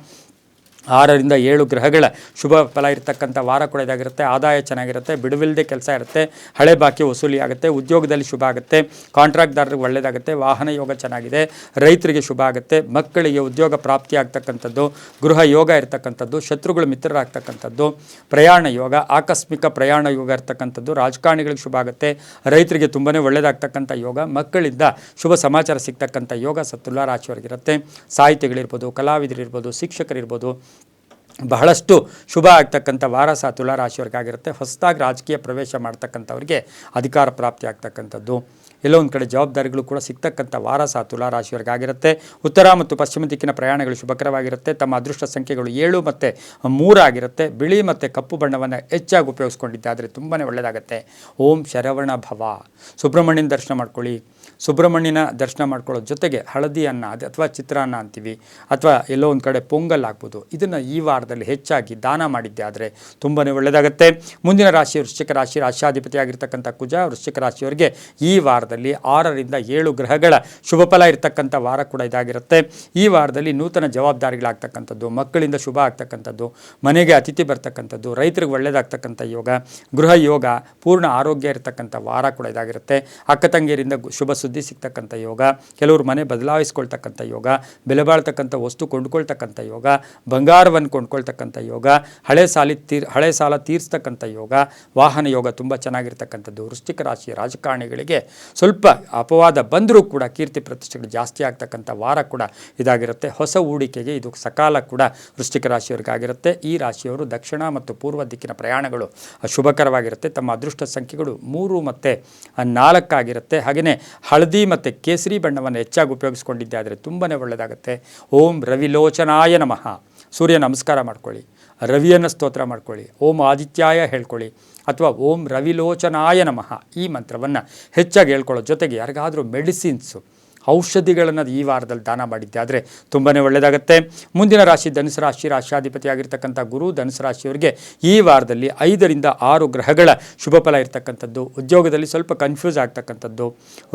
A: 6 ರಿಂದ 7 ಗ್ರಹಗಳ ಶುಭ ಫಲ ಇರತಕ್ಕಂಥ ವಾರ ಕೂಡ ಇದಾಗಿರುತ್ತೆ. ಆದಾಯ ಚೆನ್ನಾಗಿರುತ್ತೆ, ಬಿಡುವಿಲ್ಲದೆ ಕೆಲಸ ಇರುತ್ತೆ, ಹಳೆ ಬಾಕಿ ವಸೂಲಿ ಆಗುತ್ತೆ, ಉದ್ಯೋಗದಲ್ಲಿ ಶುಭ ಆಗುತ್ತೆ, ಕಾಂಟ್ರಾಕ್ಟ್ದಾರರಿಗೆ ಒಳ್ಳೆಯದಾಗುತ್ತೆ, ವಾಹನ ಯೋಗ ಚೆನ್ನಾಗಿದೆ, ರೈತರಿಗೆ ಶುಭ ಆಗುತ್ತೆ, ಮಕ್ಕಳಿಗೆ ಉದ್ಯೋಗ ಪ್ರಾಪ್ತಿ ಆಗ್ತಕ್ಕಂಥದ್ದು, ಗೃಹ ಯೋಗ ಇರತಕ್ಕಂಥದ್ದು, ಶತ್ರುಗಳು ಮಿತ್ರರಾಗ್ತಕ್ಕಂಥದ್ದು, ಪ್ರಯಾಣ ಯೋಗ, ಆಕಸ್ಮಿಕ ಪ್ರಯಾಣ ಯೋಗ ಇರತಕ್ಕಂಥದ್ದು, ರಾಜಕಾರಣಿಗಳಿಗೆ ಶುಭ ಆಗುತ್ತೆ, ರೈತರಿಗೆ ತುಂಬಾ ಒಳ್ಳೆಯದಾಗ್ತಕ್ಕಂಥ ಯೋಗ, ಮಕ್ಕಳಿಂದ ಶುಭ ಸಮಾಚಾರ ಸಿಗ್ತಕ್ಕಂಥ ಯೋಗ ತುಲಾ ರಾಶಿಯವರಿಗಿರುತ್ತೆ. ಸಾಹಿತಿಗಳಿರ್ಬೋದು, ಕಲಾವಿದರಿರ್ಬೋದು, ಶಿಕ್ಷಕರಿರ್ಬೋದು, ಬಹಳಷ್ಟು ಶುಭ ಆಗ್ತಕ್ಕಂಥ ವಾರ ಸಹ ತುಲಾ ರಾಶಿಯವರಿಗಾಗಿರುತ್ತೆ. ಹೊಸದಾಗಿ ರಾಜಕೀಯ ಪ್ರವೇಶ ಮಾಡ್ತಕ್ಕಂಥವ್ರಿಗೆ ಅಧಿಕಾರ ಪ್ರಾಪ್ತಿ ಆಗ್ತಕ್ಕಂಥದ್ದು, ಎಲ್ಲೋ ಒಂದು ಕಡೆ ಜವಾಬ್ದಾರಿಗಳು ಕೂಡ ಸಿಗ್ತಕ್ಕಂಥ ವಾರ ಸಹ ತುಲಾ ರಾಶಿಯವರಿಗಾಗಿರುತ್ತೆ. ಉತ್ತರ ಮತ್ತು ಪಶ್ಚಿಮ ದಿಕ್ಕಿನ ಪ್ರಯಾಣಗಳು ಶುಭಕರವಾಗಿರುತ್ತೆ. ತಮ್ಮ ಅದೃಷ್ಟ ಸಂಖ್ಯೆಗಳು 7 ಮತ್ತು 3 ಆಗಿರುತ್ತೆ. ಬಿಳಿ ಮತ್ತು ಕಪ್ಪು ಬಣ್ಣವನ್ನು ಹೆಚ್ಚಾಗಿ ಉಪಯೋಗಿಸ್ಕೊಂಡಿದ್ದಾದರೆ ತುಂಬಾ ಒಳ್ಳೆಯದಾಗುತ್ತೆ. ಓಂ ಶರವಣ ಭವ. ಸುಬ್ರಹ್ಮಣ್ಯನ ದರ್ಶನ ಮಾಡ್ಕೊಳ್ಳಿ. ಸುಬ್ರಹ್ಮಣ್ಯನ ದರ್ಶನ ಮಾಡ್ಕೊಳ್ಳೋ ಜೊತೆಗೆ ಹಳದಿ ಅನ್ನ ಅಥವಾ ಚಿತ್ರಾನ್ನ ಅಂತೀವಿ, ಅಥವಾ ಎಲ್ಲೋ ಒಂದು ಕಡೆ ಪೊಂಗಲ್ ಆಗ್ಬೋದು, ಇದನ್ನು ಈ ವಾರದಲ್ಲಿ ಹೆಚ್ಚಾಗಿ ದಾನ ಮಾಡಿದ್ದೆ ಆದರೆ ತುಂಬಾ ಒಳ್ಳೆಯದಾಗುತ್ತೆ. ಮುಂದಿನ ರಾಶಿ ವೃಶ್ಚಿಕ ರಾಶಿ. ರಾಶ್ಯಾಧಿಪತಿ ಆಗಿರ್ತಕ್ಕಂಥ ಕುಜ ವೃಶ್ಚಿಕ ರಾಶಿಯವರಿಗೆ ಈ ವಾರದಲ್ಲಿ 6 ರಿಂದ 7 ಗ್ರಹಗಳ ಶುಭ ಫಲ ಇರತಕ್ಕಂಥ ವಾರ ಕೂಡ ಇದಾಗಿರುತ್ತೆ. ಈ ವಾರದಲ್ಲಿ ನೂತನ ಜವಾಬ್ದಾರಿಗಳಾಗ್ತಕ್ಕಂಥದ್ದು, ಮಕ್ಕಳಿಂದ ಶುಭ ಆಗ್ತಕ್ಕಂಥದ್ದು, ಮನೆಗೆ ಅತಿಥಿ ಬರ್ತಕ್ಕಂಥದ್ದು, ರೈತರಿಗೆ ಒಳ್ಳೆಯದಾಗ್ತಕ್ಕಂಥ ಯೋಗ, ಗೃಹ ಯೋಗ, ಪೂರ್ಣ ಆರೋಗ್ಯ ಇರತಕ್ಕಂಥ ವಾರ ಕೂಡ ಇದಾಗಿರುತ್ತೆ. ಅಕ್ಕ ತಂಗಿಯರಿಂದ ಶುಭ ಸುದ್ದಿ ಸಿಗ್ತಕ್ಕಂಥ ಯೋಗ, ಕೆಲವರು ಮನೆ ಬದಲಾಯಿಸ್ಕೊಳ್ತಕ್ಕಂಥ ಯೋಗ, ಬೆಲೆ ಬಾಳ್ತಕ್ಕಂಥ ವಸ್ತು ಕೊಂಡ್ಕೊಳ್ತಕ್ಕಂಥ ಯೋಗ, ಬಂಗಾರವನ್ನು ಕೊಂಡ್ಕೊಳ್ತಕ್ಕಂಥ ಯೋಗ, ಹಳೆ ಸಾಲ ತೀರಿಸ್ತಕ್ಕಂಥ ಯೋಗ, ವಾಹನ ಯೋಗ ತುಂಬ ಚೆನ್ನಾಗಿರ್ತಕ್ಕಂಥದ್ದು. ವೃಶ್ಚಿಕ ರಾಶಿಯ ರಾಜಕಾರಣಿಗಳಿಗೆ ಸ್ವಲ್ಪ ಅಪವಾದ ಬಂದರೂ ಕೂಡ ಕೀರ್ತಿ ಪ್ರತಿಷ್ಠೆಗಳು ಜಾಸ್ತಿ ಆಗ್ತಕ್ಕಂಥ ವಾರ ಕೂಡ ಇದಾಗಿರುತ್ತೆ. ಹೊಸ ಹೂಡಿಕೆಗೆ ಇದು ಸಕಾಲ ಕೂಡ ವೃಶ್ಚಿಕ ರಾಶಿಯವರಿಗಾಗಿರುತ್ತೆ. ಈ ರಾಶಿಯವರು ದಕ್ಷಿಣ ಮತ್ತು ಪೂರ್ವ ದಿಕ್ಕಿನ ಪ್ರಯಾಣಗಳು ಶುಭಕರವಾಗಿರುತ್ತೆ. ತಮ್ಮ ಅದೃಷ್ಟ ಸಂಖ್ಯೆಗಳು 3 ಮತ್ತು 4 ಆಗಿರುತ್ತೆ. ಹಾಗೆಯೇ ಹಳದಿ ಮತ್ತು ಕೇಸರಿ ಬಣ್ಣವನ್ನು ಹೆಚ್ಚಾಗಿ ಉಪಯೋಗಿಸ್ಕೊಂಡಿದ್ದೆ ಆದರೆ ತುಂಬಾ ಒಳ್ಳೆಯದಾಗುತ್ತೆ. ಓಂ ರವಿಲೋಚನಾಯ ನಮಃ. ಸೂರ್ಯ ನಮಸ್ಕಾರ ಮಾಡ್ಕೊಳ್ಳಿ, ರವಿಯನ್ನು ಸ್ತೋತ್ರ ಮಾಡ್ಕೊಳ್ಳಿ, ಓಂ ಆದಿತ್ಯಾಯ ಹೇಳ್ಕೊಳ್ಳಿ, ಅಥವಾ ಓಂ ರವಿಲೋಚನಾಯ ನಮಃ ಈ ಮಂತ್ರವನ್ನು ಹೆಚ್ಚಾಗಿ ಹೇಳ್ಕೊಳ್ಳೋ ಜೊತೆಗೆ ಯಾರಿಗಾದರೂ ಮೆಡಿಸಿನ್ಸು, ಔಷಧಿಗಳನ್ನು ಈ ವಾರದಲ್ಲಿ ದಾನ ಮಾಡಿದ್ದೆ ಆದರೆ ತುಂಬಾ ಒಳ್ಳೆಯದಾಗುತ್ತೆ. ಮುಂದಿನ ರಾಶಿ ಧನುಸು ರಾಶಿ. ರಾಶ್ಯಾಧಿಪತಿ ಆಗಿರ್ತಕ್ಕಂಥ ಗುರು ಧನುಸು ರಾಶಿಯವರಿಗೆ ಈ ವಾರದಲ್ಲಿ 5 ರಿಂದ 6 ಗ್ರಹಗಳ ಶುಭ ಫಲ ಇರತಕ್ಕಂಥದ್ದು, ಉದ್ಯೋಗದಲ್ಲಿ ಸ್ವಲ್ಪ ಕನ್ಫ್ಯೂಸ್ ಆಗ್ತಕ್ಕಂಥದ್ದು,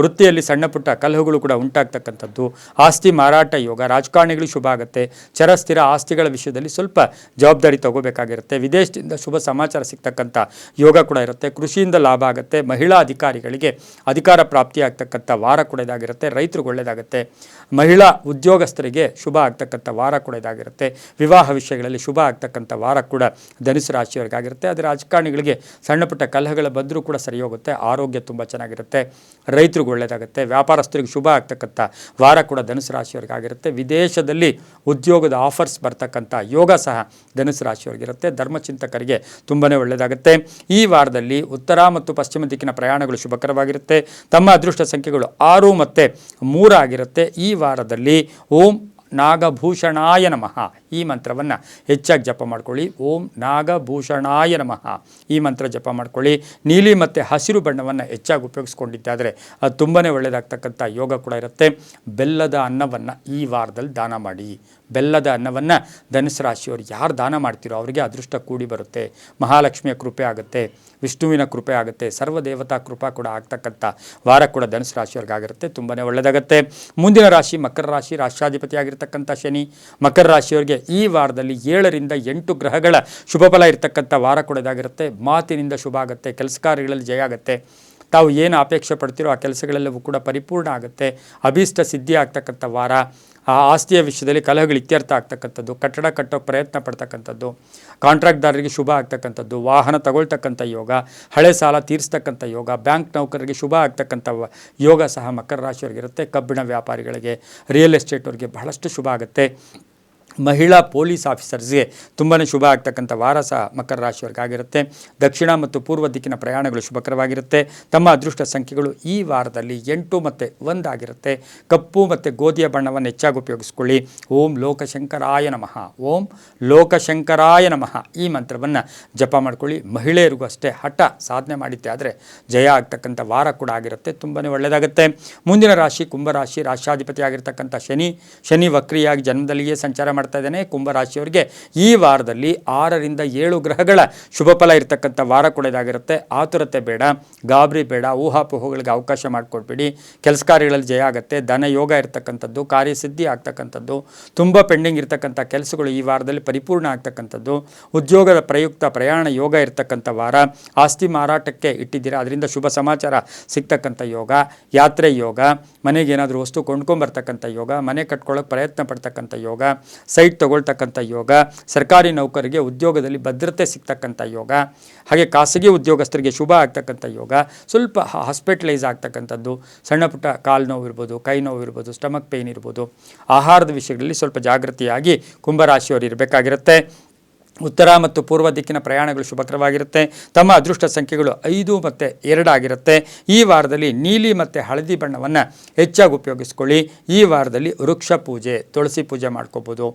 A: ವೃತ್ತಿಯಲ್ಲಿ ಸಣ್ಣ ಪುಟ್ಟ ಕಲಹಗಳು ಕೂಡ ಉಂಟಾಗ್ತಕ್ಕಂಥದ್ದು, ಆಸ್ತಿ ಮಾರಾಟ ಯೋಗ, ರಾಜಕಾರಣಿಗಳು ಶುಭ ಆಗುತ್ತೆ, ಚರಸ್ಥಿರ ಆಸ್ತಿಗಳ ವಿಷಯದಲ್ಲಿ ಸ್ವಲ್ಪ ಜವಾಬ್ದಾರಿ ತಗೋಬೇಕಾಗಿರುತ್ತೆ, ವಿದೇಶದಿಂದ ಶುಭ ಸಮಾಚಾರ ಸಿಗ್ತಕ್ಕಂಥ ಯೋಗ ಕೂಡ ಇರುತ್ತೆ, ಕೃಷಿಯಿಂದ ಲಾಭ ಆಗುತ್ತೆ, ಮಹಿಳಾ ಅಧಿಕಾರಿಗಳಿಗೆ ಅಧಿಕಾರ ಪ್ರಾಪ್ತಿ ಆಗ್ತಕ್ಕಂಥ ವಾರ ಕೂಡ ಇದಾಗಿರುತ್ತೆ, ರೈತರಿಗೆ ಒಳ್ಳೆಯದಾಗುತ್ತೆ, ಮಹಿಳಾ ಉದ್ಯೋಗಸ್ಥರಿಗೆ ಶುಭ ಆಗ್ತಕ್ಕಂಥ ವಾರ ಕೂಡ ಇದಾಗಿರುತ್ತೆ, ವಿವಾಹ ವಿಷಯಗಳಲ್ಲಿ ಶುಭ ಆಗ್ತಕ್ಕಂಥ ವಾರ ಕೂಡ ಧನುಸು ರಾಶಿಯವರಿಗಾಗಿರುತ್ತೆ. ಆದರೆ ರಾಜಕಾರಣಿಗಳಿಗೆ ಸಣ್ಣ ಪುಟ್ಟ ಕಲಹಗಳ ಬಂದರೂ ಕೂಡ ಸರಿ ಹೋಗುತ್ತೆ, ಆರೋಗ್ಯ ತುಂಬ ಚೆನ್ನಾಗಿರುತ್ತೆ, ರೈತರಿಗೆ ಒಳ್ಳೆಯದಾಗುತ್ತೆ, ವ್ಯಾಪಾರಸ್ಥರಿಗೆ ಶುಭ ಆಗ್ತಕ್ಕಂಥ ವಾರ ಕೂಡ ಧನುಸು ರಾಶಿಯವರಿಗಾಗಿರುತ್ತೆ. ವಿದೇಶದಲ್ಲಿ ಉದ್ಯೋಗದ ಆಫರ್ಸ್ ಬರ್ತಕ್ಕಂಥ ಯೋಗ ಸಹ ಧನುಸು ರಾಶಿಯವರಿಗಿರುತ್ತೆ. ಧರ್ಮಚಿಂತಕರಿಗೆ ತುಂಬಾ ಒಳ್ಳೆಯದಾಗುತ್ತೆ. ಈ ವಾರದಲ್ಲಿ ಉತ್ತರ ಮತ್ತು ಪಶ್ಚಿಮ ದಿಕ್ಕಿನ ಪ್ರಯಾಣಗಳು ಶುಭಕರವಾಗಿರುತ್ತೆ. ತಮ್ಮ ಅದೃಷ್ಟ ಸಂಖ್ಯೆಗಳು 6 ಮತ್ತು 3 ಆಗಿರುತ್ತೆ. ಈ ವಾರದಲ್ಲಿ ಓಂ ನಾಗಭೂಷಣಾಯ ನಮಃ ಈ ಮಂತ್ರವನ್ನು ಹೆಚ್ಚಾಗಿ ಜಪ ಮಾಡ್ಕೊಳ್ಳಿ. ಓಂ ನಾಗಭೂಷಣಾಯ ನಮಃ ಈ ಮಂತ್ರ ಜಪ ಮಾಡ್ಕೊಳ್ಳಿ. ನೀಲಿ ಮತ್ತು ಹಸಿರು ಬಣ್ಣವನ್ನು ಹೆಚ್ಚಾಗಿ ಉಪಯೋಗಿಸ್ಕೊಂಡಿದ್ದಾದರೆ ಅದು ತುಂಬಾ ಒಳ್ಳೆಯದಾಗ್ತಕ್ಕಂಥ ಯೋಗ ಕೂಡ ಇರುತ್ತೆ. ಬೆಲ್ಲದ ಅನ್ನವನ್ನು ಈ ವಾರದಲ್ಲಿ ದಾನ ಮಾಡಿ. ಬೆಲ್ಲದ ಅನ್ನವನ್ನು ಧನುಸು ರಾಶಿಯವರು ಯಾರು ದಾನ ಮಾಡ್ತೀರೋ ಅವರಿಗೆ ಅದೃಷ್ಟ ಕೂಡಿ ಬರುತ್ತೆ, ಮಹಾಲಕ್ಷ್ಮಿಯ ಕೃಪೆ ಆಗುತ್ತೆ, ವಿಷ್ಣುವಿನ ಕೃಪೆ ಆಗುತ್ತೆ, ಸರ್ವದೇವತಾ ಕೃಪಾ ಕೂಡ ಆಗ್ತಕ್ಕಂಥ ವಾರ ಕೂಡ ಧನುಸು ರಾಶಿಯವ್ರಿಗಾಗಿರುತ್ತೆ. ತುಂಬಾ ಒಳ್ಳೆಯದಾಗುತ್ತೆ. ಮುಂದಿನ ರಾಶಿ ಮಕರ ರಾಶಿ. ರಾಷ್ಟ್ರಾಧಿಪತಿ ಆಗಿರ್ತಕ್ಕಂಥ ಶನಿ ಮಕರ ರಾಶಿಯವರಿಗೆ ಈ ವಾರದಲ್ಲಿ 7 ರಿಂದ 8 ಗ್ರಹಗಳ ಶುಭ ಫಲ ಇರತಕ್ಕಂಥ ವಾರ ಕೂಡ ಇದಾಗಿರುತ್ತೆ. ಮಾತಿನಿಂದ ಶುಭ ಆಗುತ್ತೆ, ಕೆಲಸ ಕಾರ್ಯಗಳಲ್ಲಿ ಜಯ ಆಗುತ್ತೆ, ತಾವು ಏನು ಅಪೇಕ್ಷೆ ಪಡ್ತಿರೋ ಆ ಕೆಲಸಗಳೆಲ್ಲವೂ ಕೂಡ ಪರಿಪೂರ್ಣ ಆಗುತ್ತೆ, ಅಭೀಷ್ಟ ಸಿದ್ಧಿ ಆಗ್ತಕ್ಕಂಥ ವಾರ, ಆ ಆಸ್ತಿಯ ವಿಷಯದಲ್ಲಿ ಕಲಹಗಳು ಇತ್ಯರ್ಥ ಆಗ್ತಕ್ಕಂಥದ್ದು, ಕಟ್ಟಡ ಕಟ್ಟೋ ಪ್ರಯತ್ನ ಪಡ್ತಕ್ಕಂಥದ್ದು, ಕಾಂಟ್ರಾಕ್ಟ್ದಾರರಿಗೆ ಶುಭ ಆಗ್ತಕ್ಕಂಥದ್ದು, ವಾಹನ ತಗೊಳ್ತಕ್ಕಂಥ ಯೋಗ, ಹಳೆ ಸಾಲ ತೀರಿಸ್ತಕ್ಕಂಥ ಯೋಗ, ಬ್ಯಾಂಕ್ ನೌಕರರಿಗೆ ಶುಭ ಆಗ್ತಕ್ಕಂಥ ಯೋಗ ಸಹ ಮಕರ ರಾಶಿಯವರಿಗಿರುತ್ತೆ. ಕಬ್ಬಿಣ ವ್ಯಾಪಾರಿಗಳಿಗೆ, ರಿಯಲ್ ಎಸ್ಟೇಟ್ವರಿಗೆ ಬಹಳಷ್ಟು ಶುಭ ಆಗುತ್ತೆ. ಮಹಿಳಾ ಪೊಲೀಸ್ ಆಫೀಸರ್ಸ್ಗೆ ತುಂಬಾ ಶುಭ ಆಗ್ತಕ್ಕಂಥ ವಾರ ಸಹ ಮಕರ ರಾಶಿಯವರಿಗಾಗಿರುತ್ತೆ. ದಕ್ಷಿಣ ಮತ್ತು ಪೂರ್ವ ದಿಕ್ಕಿನ ಪ್ರಯಾಣಗಳು ಶುಭಕರವಾಗಿರುತ್ತೆ. ತಮ್ಮ ಅದೃಷ್ಟ ಸಂಖ್ಯೆಗಳು ಈ ವಾರದಲ್ಲಿ 8 ಮತ್ತು 1 ಆಗಿರುತ್ತೆ. ಕಪ್ಪು ಮತ್ತು ಗೋಧಿಯ ಬಣ್ಣವನ್ನು ಹೆಚ್ಚಾಗಿ ಉಪಯೋಗಿಸ್ಕೊಳ್ಳಿ. ಓಂ ಲೋಕಶಂಕರಾಯ ನಮಃ, ಓಂ ಲೋಕಶಂಕರಾಯ ನಮಃ ಈ ಮಂತ್ರವನ್ನು ಜಪ ಮಾಡ್ಕೊಳ್ಳಿ. ಮಹಿಳೆಯರಿಗೂ ಅಷ್ಟೇ ಹಠ ಸಾಧನೆ ಮಾಡಿದ್ದೆ ಆದರೆ ಜಯ ಆಗ್ತಕ್ಕಂಥ ವಾರ ಕೂಡ ಆಗಿರುತ್ತೆ, ತುಂಬಾ ಒಳ್ಳೆಯದಾಗುತ್ತೆ. ಮುಂದಿನ ರಾಶಿ ಕುಂಭರಾಶಿ. ರಾಷ್ಟ್ರಾಧಿಪತಿ ಆಗಿರ್ತಕ್ಕಂಥ ಶನಿ ವಕ್ರಿಯಾಗಿ ಜನ್ಮದಲ್ಲಿಯೇ ಸಂಚಾರ ಮಾಡ್ತಾ ಇದ್ದಾನೆ. ಕುಂಭರಾಶಿಯವರಿಗೆ ಈ ವಾರದಲ್ಲಿ 6 ರಿಂದ 7 ಗ್ರಹಗಳ ಶುಭ ಫಲ ಇರತಕ್ಕಂಥ ವಾರ ಕೂಡ ಇದಾಗಿರುತ್ತೆ. ಆತುರತೆ ಬೇಡ, ಗಾಬರಿ ಬೇಡ, ಊಹಾಪೋಹಗಳಿಗೆ ಅವಕಾಶ ಮಾಡಿಕೊಡ್ಬೇಡಿ. ಕೆಲಸ ಕಾರ್ಯಗಳಲ್ಲಿ ಜಯ ಆಗುತ್ತೆ. ಧನ ಯೋಗ ಇರತಕ್ಕಂಥದ್ದು, ಕಾರ್ಯಸಿದ್ಧಿ ಆಗ್ತಕ್ಕಂಥದ್ದು, ತುಂಬ ಪೆಂಡಿಂಗ್ ಇರತಕ್ಕಂಥ ಕೆಲಸಗಳು ಈ ವಾರದಲ್ಲಿ ಪರಿಪೂರ್ಣ ಆಗ್ತಕ್ಕಂಥದ್ದು, ಉದ್ಯೋಗದ ಪ್ರಯುಕ್ತ ಪ್ರಯಾಣ ಯೋಗ ಇರತಕ್ಕಂಥ ವಾರ. ಆಸ್ತಿ ಮಾರಾಟಕ್ಕೆ ಇಟ್ಟಿದ್ದೀರಾ, ಅದರಿಂದ ಶುಭ ಸಮಾಚಾರ ಸಿಗ್ತಕ್ಕಂಥ ಯೋಗ. ಯಾತ್ರೆ ಯೋಗ, ಮನೆಗೆ ಏನಾದರೂ ವಸ್ತು ಕೊಂಡ್ಕೊಂಬರ್ತಕ್ಕಂಥ ಯೋಗ, ಮನೆ ಕಟ್ಕೊಳ್ಳೋಕೆ ಪ್ರಯತ್ನ ಪಡ್ತಕ್ಕಂಥ ಯೋಗ, ಸೈಟ್ ತಗೊಳ್ತಕ್ಕಂಥ ಯೋಗ, ಸರ್ಕಾರಿ ನೌಕರಿಗೆ ಉದ್ಯೋಗದಲ್ಲಿ ಭದ್ರತೆ ಸಿಗ್ತಕ್ಕಂಥ ಯೋಗ, ಹಾಗೆ ಖಾಸಗಿ ಉದ್ಯೋಗಸ್ಥರಿಗೆ ಶುಭ ಆಗ್ತಕ್ಕಂಥ ಯೋಗ. ಸ್ವಲ್ಪ ಹಾಸ್ಪಿಟಲೈಸ್ ಆಗ್ತಕ್ಕಂಥದ್ದು, ಸಣ್ಣ ಪುಟ್ಟ ಕಾಲು ನೋವು ಇರ್ಬೋದು, ಕೈ ನೋವು ಇರ್ಬೋದು, ಸ್ಟಮಕ್ ಪೇಯ್ನ್ ಇರ್ಬೋದು, ಆಹಾರದ ವಿಷಯಗಳಲ್ಲಿ ಸ್ವಲ್ಪ ಜಾಗೃತಿಯಾಗಿ ಕುಂಭರಾಶಿಯವರು ಇರಬೇಕಾಗಿರುತ್ತೆ. ಉತ್ತರ ಮತ್ತು ಪೂರ್ವ ದಿಕ್ಕಿನ ಪ್ರಯಾಣಗಳು ಶುಭಕರವಾಗಿರುತ್ತೆ. ತಮ್ಮ ಅದೃಷ್ಟ ಸಂಖ್ಯೆಗಳು 5 ಮತ್ತು 2 ಆಗಿರುತ್ತೆ. ಈ ವಾರದಲ್ಲಿ ನೀಲಿ ಮತ್ತು ಹಳದಿ ಬಣ್ಣವನ್ನು ಹೆಚ್ಚಾಗಿ ಉಪಯೋಗಿಸ್ಕೊಳ್ಳಿ. ಈ ವಾರದಲ್ಲಿ ವೃಕ್ಷ ಪೂಜೆ, ತುಳಸಿ ಪೂಜೆ ಮಾಡ್ಕೋಬೋದು,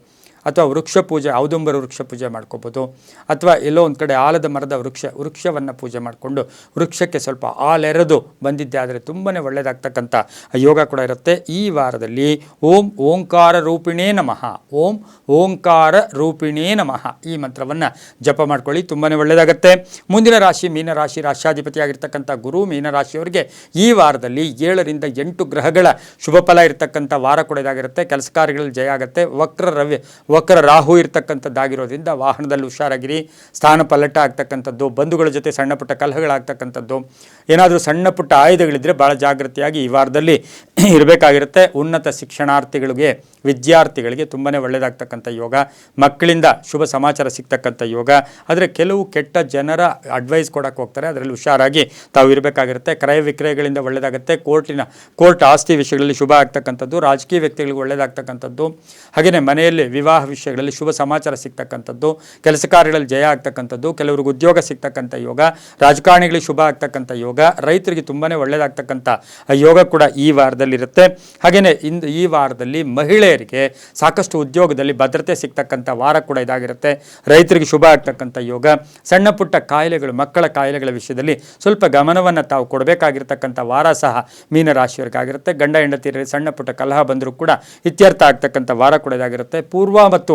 A: ಅಥವಾ ವೃಕ್ಷ ಪೂಜೆ, ಔದುಂಬರ ವೃಕ್ಷ ಪೂಜೆ ಮಾಡ್ಕೋಬೋದು, ಅಥವಾ ಎಲ್ಲೋ ಒಂದು ಕಡೆ ಆಲದ ಮರದ ವೃಕ್ಷವನ್ನು ಪೂಜೆ ಮಾಡಿಕೊಂಡು ವೃಕ್ಷಕ್ಕೆ ಸ್ವಲ್ಪ ಹಾಲೆರೆದು ಬಂದಿದ್ದೆ ಆದರೆ ತುಂಬಾ ಒಳ್ಳೆಯದಾಗ್ತಕ್ಕಂಥ ಯೋಗ ಕೂಡ ಇರುತ್ತೆ. ಈ ವಾರದಲ್ಲಿ ಓಂ ಓಂಕಾರ ರೂಪಿಣೇ ನಮಃ, ಓಂ ಓಂಕಾರ ರೂಪಿಣೇ ನಮಃ ಈ ಮಂತ್ರವನ್ನು ಜಪ ಮಾಡ್ಕೊಳ್ಳಿ, ತುಂಬಾ ಒಳ್ಳೆಯದಾಗುತ್ತೆ. ಮುಂದಿನ ರಾಶಿ ಮೀನರಾಶಿ. ರಾಷ್ಟ್ರಾಧಿಪತಿಯಾಗಿರ್ತಕ್ಕಂಥ ಗುರು ಮೀನರಾಶಿಯವರಿಗೆ ಈ ವಾರದಲ್ಲಿ 7 ರಿಂದ 8 ಗ್ರಹಗಳ ಶುಭ ಫಲ ಇರತಕ್ಕಂಥ ವಾರ ಕೂಡ ಇದಾಗಿರುತ್ತೆ. ಕೆಲಸ ಕಾರ್ಯಗಳಲ್ಲಿ ಜಯ ಆಗುತ್ತೆ. ವಕ್ರ ರಾಹು ಇರ್ತಕ್ಕಂಥದ್ದಾಗಿರೋದ್ರಿಂದ ವಾಹನದಲ್ಲಿ ಹುಷಾರಾಗಿರಿ. ಸ್ಥಾನ ಪಲ್ಲಟ ಆಗ್ತಕ್ಕಂಥದ್ದು, ಬಂಧುಗಳ ಜೊತೆ ಸಣ್ಣ ಪುಟ್ಟ ಕಲಹಗಳಾಗ್ತಕ್ಕಂಥದ್ದು, ಏನಾದರೂ ಸಣ್ಣ ಪುಟ್ಟ ಆಯುಧಗಳಿದ್ದರೆ ಭಾಳ ಜಾಗೃತಿಯಾಗಿ ಈ ವಾರದಲ್ಲಿ ಇರಬೇಕಾಗಿರುತ್ತೆ. ಉನ್ನತ ಶಿಕ್ಷಣಾರ್ಥಿಗಳಿಗೆ, ವಿದ್ಯಾರ್ಥಿಗಳಿಗೆ ತುಂಬಾ ಒಳ್ಳೆಯದಾಗ್ತಕ್ಕಂಥ ಯೋಗ. ಮಕ್ಕಳಿಂದ ಶುಭ ಸಮಾಚಾರ ಸಿಗ್ತಕ್ಕಂಥ ಯೋಗ. ಆದರೆ ಕೆಲವು ಕೆಟ್ಟ ಜನರ ಅಡ್ವೈಸ್ ಕೊಡೋಕ್ಕೆ ಹೋಗ್ತಾರೆ, ಅದರಲ್ಲಿ ಹುಷಾರಾಗಿ ತಾವು ಇರಬೇಕಾಗಿರುತ್ತೆ. ಕ್ರಯ ವಿಕ್ರಯಗಳಿಂದ ಒಳ್ಳೆಯದಾಗುತ್ತೆ. ಕೋರ್ಟ್ ಆಸ್ತಿ ವಿಷಯಗಳಲ್ಲಿ ಶುಭ ಆಗ್ತಕ್ಕಂಥದ್ದು, ರಾಜಕೀಯ ವ್ಯಕ್ತಿಗಳಿಗೆ ಒಳ್ಳೆಯದಾಗ್ತಕ್ಕಂಥದ್ದು, ಹಾಗೆಯೇ ಮನೆಯಲ್ಲಿ ವಿವಾಹ ವಿಷಯಗಳಲ್ಲಿ ಶುಭ ಸಮಾಚಾರ ಸಿಗ್ತಕ್ಕಂಥದ್ದು, ಕೆಲಸ ಕಾರ್ಯಗಳಲ್ಲಿ ಜಯ ಆಗ್ತಕ್ಕಂಥದ್ದು, ಕೆಲವರಿಗೆ ಉದ್ಯೋಗ ಸಿಗ್ತಕ್ಕಂಥ ಯೋಗ, ರಾಜಕಾರಣಿಗಳಿಗೆ ಶುಭ ಆಗ್ತಕ್ಕಂಥ ಯೋಗ, ರೈತರಿಗೆ ತುಂಬಾ ಒಳ್ಳೆಯದಾಗ್ತಕ್ಕಂಥ ಯೋಗ ಕೂಡ ಈ ವಾರದಲ್ಲಿರುತ್ತೆ. ಹಾಗೆಯೇ ಈ ವಾರದಲ್ಲಿ ಮಹಿಳೆಯರಿಗೆ ಸಾಕಷ್ಟು ಉದ್ಯೋಗದಲ್ಲಿ ಭದ್ರತೆ ಸಿಗ್ತಕ್ಕಂಥ ವಾರ ಕೂಡ ಇದಾಗಿರುತ್ತೆ. ರೈತರಿಗೆ ಶುಭ ಆಗ್ತಕ್ಕಂಥ ಯೋಗ. ಸಣ್ಣ ಪುಟ್ಟ ಕಾಯಿಲೆಗಳು, ಮಕ್ಕಳ ಕಾಯಿಲೆಗಳ ವಿಷಯದಲ್ಲಿ ಸ್ವಲ್ಪ ಗಮನವನ್ನು ತಾವು ಕೊಡಬೇಕಾಗಿರ್ತಕ್ಕಂಥ ವಾರ ಸಹ ಮೀನರಾಶಿಯವರಿಗಾಗಿರುತ್ತೆ. ಗಂಡ ಹೆಂಡತಿಯರಿಗೆ ಸಣ್ಣ ಪುಟ್ಟ ಕಲಹ ಬಂದರೂ ಕೂಡ ಇತ್ಯರ್ಥ ಆಗ್ತಕ್ಕಂಥ ವಾರ ಕೂಡ ಇದಾಗಿರುತ್ತೆ. ಪೂರ್ವ ಮತ್ತು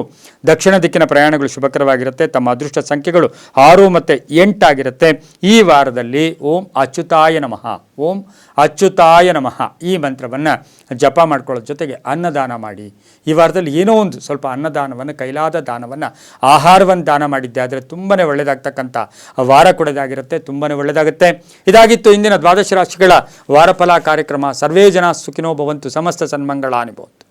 A: ದಕ್ಷಿಣ ದಿಕ್ಕಿನ ಪ್ರಯಾಣಗಳು ಶುಭಕರವಾಗಿರುತ್ತೆ. ತಮ್ಮ ಅದೃಷ್ಟ ಸಂಖ್ಯೆಗಳು 6 ಮತ್ತು 8 ಆಗಿರುತ್ತೆ. ಈ ವಾರದಲ್ಲಿ ಓಂ ಅಚ್ಯುತಾಯ ನಮಃ, ಓಂ ಅಚ್ಯುತಾಯ ನಮಃ ಈ ಮಂತ್ರವನ್ನು ಜಪ ಮಾಡ್ಕೊಳ್ಳೋದ್ರ ಜೊತೆಗೆ ಅನ್ನದಾನ ಮಾಡಿ. ಈ ವಾರದಲ್ಲಿ ಏನೋ ಒಂದು ಸ್ವಲ್ಪ ಅನ್ನದಾನವನ್ನು, ಕೈಲಾದ ದಾನವನ್ನು, ಆಹಾರವನ್ನು ದಾನ ಮಾಡಿದ್ದೆ ಆದರೆ ತುಂಬಾ ಒಳ್ಳೆಯದಾಗ್ತಕ್ಕಂಥ ವಾರ ಕೂಡ ಇದಾಗಿರುತ್ತೆ, ತುಂಬಾ ಒಳ್ಳೆಯದಾಗುತ್ತೆ. ಇದಾಗಿತ್ತು ಇಂದಿನ ದ್ವಾದಶ ರಾಶಿಗಳ ವಾರಫಲ ಕಾರ್ಯಕ್ರಮ. ಸರ್ವೇ ಜನ ಸುಖಿನೋ ಭವಂತು, ಸಮಸ್ತ ಸನ್ಮಂಗಳಾನಿ ಭವಂತು.